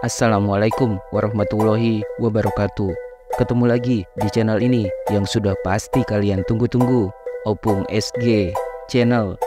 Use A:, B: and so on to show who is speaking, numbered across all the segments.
A: Assalamualaikum warahmatullahi wabarakatuh. Ketemu lagi di channel ini yang sudah pasti kalian tunggu-tunggu, Opung SG Channel.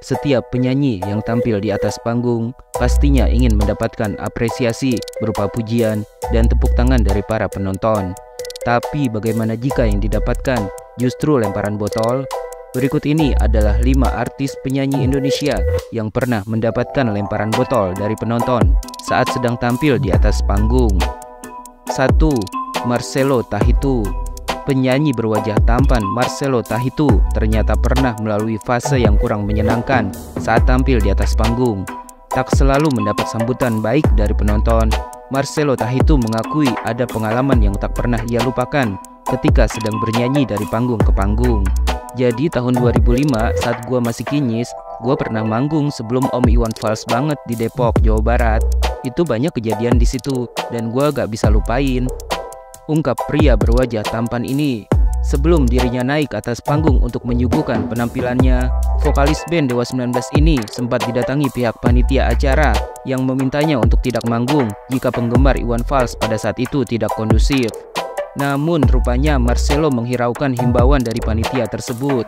A: Setiap penyanyi yang tampil di atas panggung pastinya ingin mendapatkan apresiasi berupa pujian dan tepuk tangan dari para penonton. Tapi bagaimana jika yang didapatkan justru lemparan botol? Berikut ini adalah 5 artis penyanyi Indonesia yang pernah mendapatkan lemparan botol dari penonton saat sedang tampil di atas panggung. 1. Marcelo Tahitu. Penyanyi berwajah tampan Marcelo Tahitu ternyata pernah melalui fase yang kurang menyenangkan saat tampil di atas panggung. Tak selalu mendapat sambutan baik dari penonton, Marcelo Tahitu mengakui ada pengalaman yang tak pernah ia lupakan ketika sedang bernyanyi dari panggung ke panggung. Jadi tahun 2005 saat gua masih kinyis, gua pernah manggung sebelum Om Iwan Fals banget di Depok, Jawa Barat. Itu banyak kejadian di situ dan gua gak bisa lupain. Ungkap pria berwajah tampan ini. Sebelum dirinya naik atas panggung untuk menyuguhkan penampilannya, vokalis band Dewa 19 ini sempat didatangi pihak panitia acara yang memintanya untuk tidak manggung jika penggemar Iwan Fals pada saat itu tidak kondusif. Namun rupanya Marcelo menghiraukan himbauan dari panitia tersebut.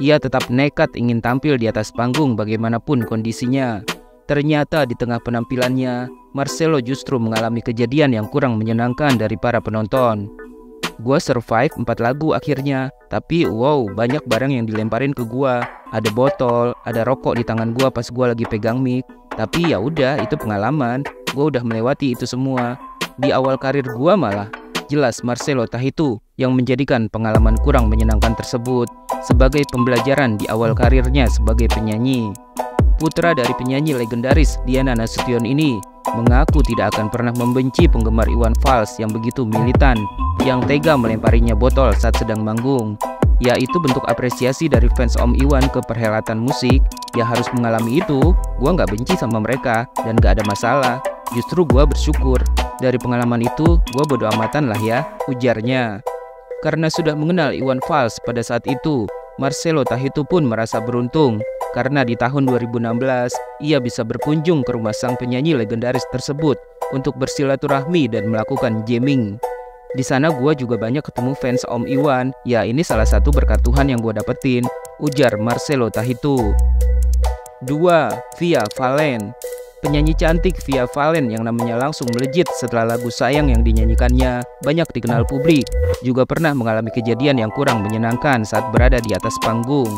A: Ia tetap nekat ingin tampil di atas panggung bagaimanapun kondisinya. Ternyata di tengah penampilannya, Marcelo justru mengalami kejadian yang kurang menyenangkan dari para penonton. Gua survive 4 lagu akhirnya, tapi wow, banyak barang yang dilemparin ke gua. Ada botol, ada rokok di tangan gua pas gua lagi pegang mic. Tapi ya udah, itu pengalaman. Gua udah melewati itu semua. Di awal karir gua malah jelas Marcelo Tahitu yang menjadikan pengalaman kurang menyenangkan tersebut sebagai pembelajaran di awal karirnya sebagai penyanyi. Putra dari penyanyi legendaris Diana Nasution ini mengaku tidak akan pernah membenci penggemar Iwan Fals yang begitu militan, yang tega melemparinya botol saat sedang manggung. Yaitu bentuk apresiasi dari fans Om Iwan ke perhelatan musik. Ya harus mengalami itu, gua nggak benci sama mereka dan nggak ada masalah. Justru gua bersyukur. Dari pengalaman itu, gua bodo amatan lah ya, ujarnya. Karena sudah mengenal Iwan Fals pada saat itu, Marcelo Tahitu pun merasa beruntung. Karena di tahun 2016, ia bisa berkunjung ke rumah sang penyanyi legendaris tersebut untuk bersilaturahmi dan melakukan jamming. Di sana gua juga banyak ketemu fans Om Iwan. Ya ini salah satu berkat Tuhan yang gua dapetin, ujar Marcelo Tahitu. 2. Via Valen. Penyanyi cantik Via Valen yang namanya langsung melejit setelah lagu Sayang yang dinyanyikannya banyak dikenal publik, juga pernah mengalami kejadian yang kurang menyenangkan saat berada di atas panggung.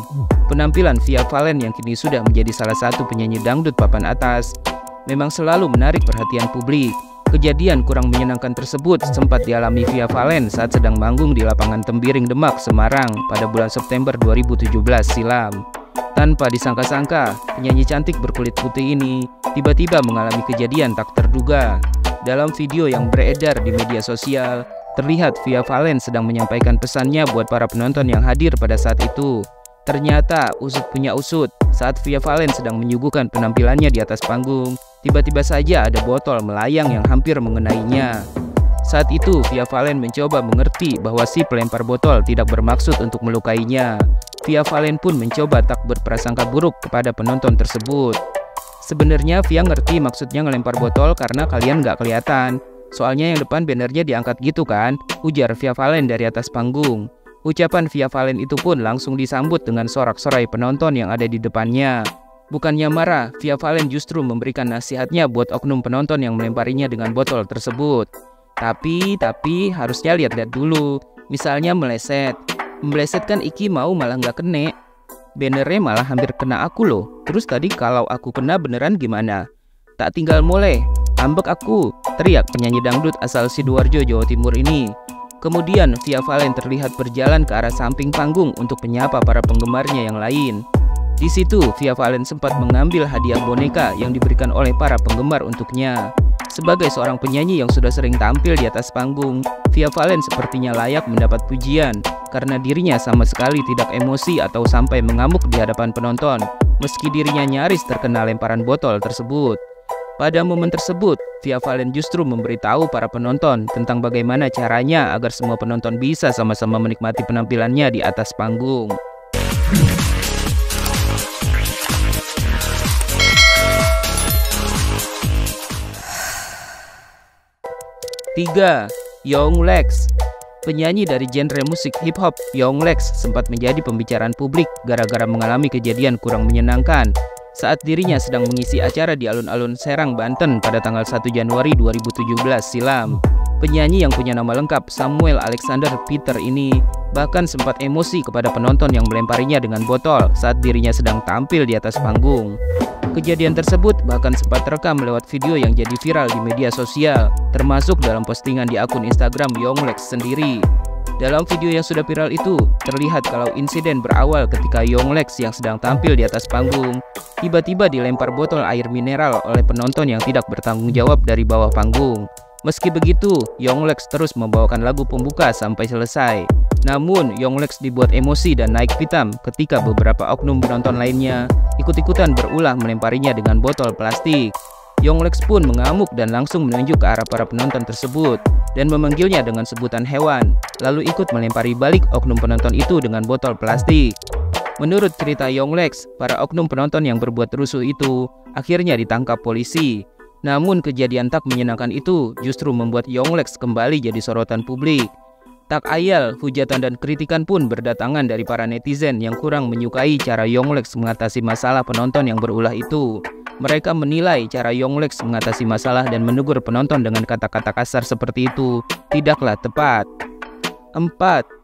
A: Penampilan Via Valen yang kini sudah menjadi salah satu penyanyi dangdut papan atas memang selalu menarik perhatian publik. Kejadian kurang menyenangkan tersebut sempat dialami Via Valen saat sedang manggung di lapangan Tembiring Demak, Semarang pada bulan September 2017 silam. Tanpa disangka-sangka, penyanyi cantik berkulit putih ini tiba-tiba mengalami kejadian tak terduga. Dalam video yang beredar di media sosial, terlihat Via Valen sedang menyampaikan pesannya buat para penonton yang hadir pada saat itu. Ternyata usut punya usut, saat Via Valen sedang menyuguhkan penampilannya di atas panggung, tiba-tiba saja ada botol melayang yang hampir mengenainya. Saat itu Via Valen mencoba mengerti bahwa si pelempar botol tidak bermaksud untuk melukainya. Via Valen pun mencoba tak berprasangka buruk kepada penonton tersebut. Sebenarnya Via ngerti maksudnya ngelempar botol karena kalian nggak kelihatan. Soalnya yang depan bannernya diangkat gitu kan, ujar Via Valen dari atas panggung. Ucapan Via Valen itu pun langsung disambut dengan sorak-sorai penonton yang ada di depannya. Bukannya marah, Via Valen justru memberikan nasihatnya buat oknum penonton yang melemparinya dengan botol tersebut. Tapi harusnya lihat-lihat dulu. Misalnya meleset. Meleset kan Iki mau malah nggak kena. Bannernya malah hampir kena aku loh. Terus tadi kalau aku kena beneran gimana? Tak tinggal mulai, ambek aku, teriak penyanyi dangdut asal Sidoarjo, Jawa Timur ini. Kemudian Via Valen terlihat berjalan ke arah samping panggung untuk menyapa para penggemarnya yang lain. Di situ Via Valen sempat mengambil hadiah boneka yang diberikan oleh para penggemar untuknya. Sebagai seorang penyanyi yang sudah sering tampil di atas panggung, Via Valen sepertinya layak mendapat pujian karena dirinya sama sekali tidak emosi atau sampai mengamuk di hadapan penonton, meski dirinya nyaris terkena lemparan botol tersebut. Pada momen tersebut, Via Valen justru memberitahu para penonton tentang bagaimana caranya agar semua penonton bisa sama-sama menikmati penampilannya di atas panggung. 3. Young Lex. Penyanyi dari genre musik hip hop, Young Lex sempat menjadi pembicaraan publik gara-gara mengalami kejadian kurang menyenangkan saat dirinya sedang mengisi acara di alun-alun Serang, Banten pada tanggal 1 Januari 2017 silam. Penyanyi yang punya nama lengkap Samuel Alexander Peter ini bahkan sempat emosi kepada penonton yang melemparinya dengan botol saat dirinya sedang tampil di atas panggung. Kejadian tersebut bahkan sempat terekam lewat video yang jadi viral di media sosial, termasuk dalam postingan di akun Instagram Young Lex sendiri. Dalam video yang sudah viral itu, terlihat kalau insiden berawal ketika Young Lex yang sedang tampil di atas panggung tiba-tiba dilempar botol air mineral oleh penonton yang tidak bertanggung jawab dari bawah panggung. Meski begitu, Young Lex terus membawakan lagu pembuka sampai selesai. Namun, Young Lex dibuat emosi dan naik pitam ketika beberapa oknum penonton lainnya ikut-ikutan berulah melemparinya dengan botol plastik. Young Lex pun mengamuk dan langsung menunjuk ke arah para penonton tersebut dan memanggilnya dengan sebutan hewan, lalu ikut melempari balik oknum penonton itu dengan botol plastik. Menurut cerita Young Lex, para oknum penonton yang berbuat rusuh itu akhirnya ditangkap polisi. Namun kejadian tak menyenangkan itu justru membuat Young Lex kembali jadi sorotan publik. Tak ayal, hujatan dan kritikan pun berdatangan dari para netizen yang kurang menyukai cara Young Lex mengatasi masalah penonton yang berulah itu. Mereka menilai cara Young Lex mengatasi masalah dan menegur penonton dengan kata-kata kasar seperti itu tidaklah tepat. 4.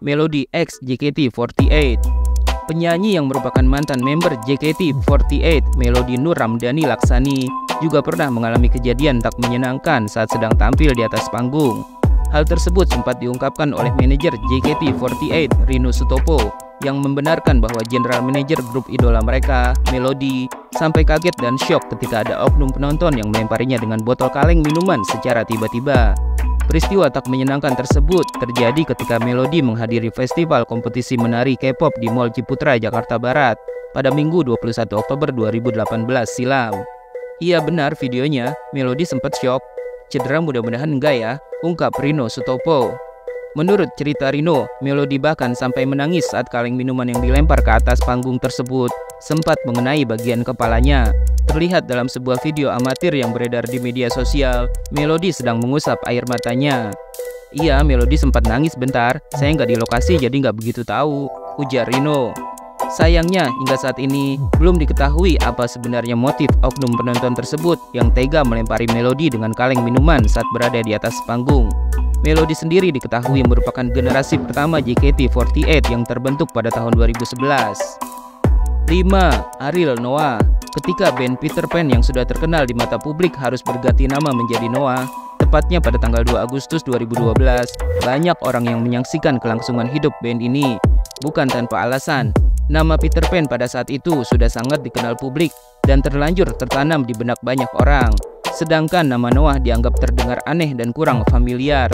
A: Melody X JKT48. Penyanyi yang merupakan mantan member JKT48, Melody Nur Ramdhani Laksani, juga pernah mengalami kejadian tak menyenangkan saat sedang tampil di atas panggung. Hal tersebut sempat diungkapkan oleh manajer JKT48, Rino Sutopo, yang membenarkan bahwa general manajer grup idola mereka, Melody, sampai kaget dan syok ketika ada oknum penonton yang melemparinya dengan botol kaleng minuman secara tiba-tiba. Peristiwa tak menyenangkan tersebut terjadi ketika Melody menghadiri festival kompetisi menari K-pop di Mall Ciputra, Jakarta Barat pada Minggu 21 Oktober 2018 silam. Iya benar videonya, Melody sempat syok. Cedera mudah-mudahan enggak ya, ungkap Rino Sutopo. Menurut cerita Rino, Melody bahkan sampai menangis saat kaleng minuman yang dilempar ke atas panggung tersebut sempat mengenai bagian kepalanya. Terlihat dalam sebuah video amatir yang beredar di media sosial, Melody sedang mengusap air matanya. Iya, Melody sempat nangis bentar, saya nggak di lokasi jadi nggak begitu tahu, ujar Rino. Sayangnya, hingga saat ini belum diketahui apa sebenarnya motif oknum penonton tersebut yang tega melempari Melody dengan kaleng minuman saat berada di atas panggung. Melody sendiri diketahui merupakan generasi pertama JKT48 yang terbentuk pada tahun 2011. 5. Ariel Noah. Ketika band Peter Pan yang sudah terkenal di mata publik harus berganti nama menjadi Noah, tepatnya pada tanggal 2 Agustus 2012, banyak orang yang menyaksikan kelangsungan hidup band ini. Bukan tanpa alasan, nama Peter Pan pada saat itu sudah sangat dikenal publik dan terlanjur tertanam di benak banyak orang. Sedangkan nama Noah dianggap terdengar aneh dan kurang familiar.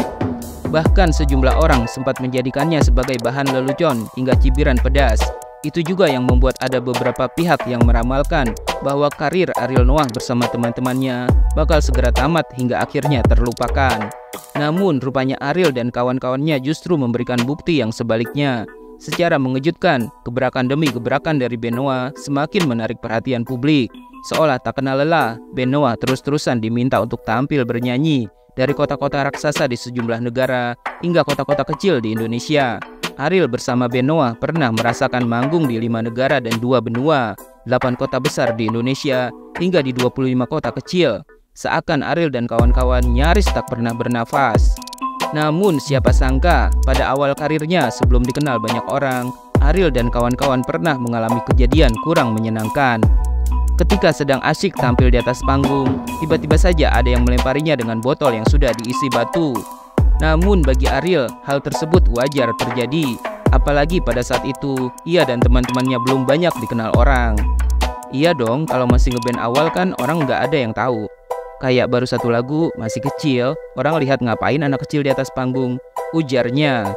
A: Bahkan sejumlah orang sempat menjadikannya sebagai bahan lelucon hingga cibiran pedas. Itu juga yang membuat ada beberapa pihak yang meramalkan bahwa karir Ariel Noah bersama teman-temannya bakal segera tamat hingga akhirnya terlupakan. Namun rupanya Ariel dan kawan-kawannya justru memberikan bukti yang sebaliknya. Secara mengejutkan, gebrakan demi gebrakan dari band Noah semakin menarik perhatian publik. Seolah tak kenal lelah, band Noah terus-terusan diminta untuk tampil bernyanyi dari kota-kota raksasa di sejumlah negara hingga kota-kota kecil di Indonesia. Ariel bersama band Noah pernah merasakan manggung di 5 negara dan 2 benua, 8 kota besar di Indonesia hingga di 25 kota kecil. Seakan Ariel dan kawan-kawan nyaris tak pernah bernafas. Namun siapa sangka pada awal karirnya sebelum dikenal banyak orang, Ariel dan kawan-kawan pernah mengalami kejadian kurang menyenangkan. Ketika sedang asyik tampil di atas panggung, tiba-tiba saja ada yang melemparinya dengan botol yang sudah diisi batu. Namun bagi Ariel, hal tersebut wajar terjadi. Apalagi pada saat itu, ia dan teman-temannya belum banyak dikenal orang. Iya dong, kalau masih ngeband awal kan orang nggak ada yang tahu. Kayak baru satu lagu, masih kecil, orang lihat ngapain anak kecil di atas panggung, ujarnya.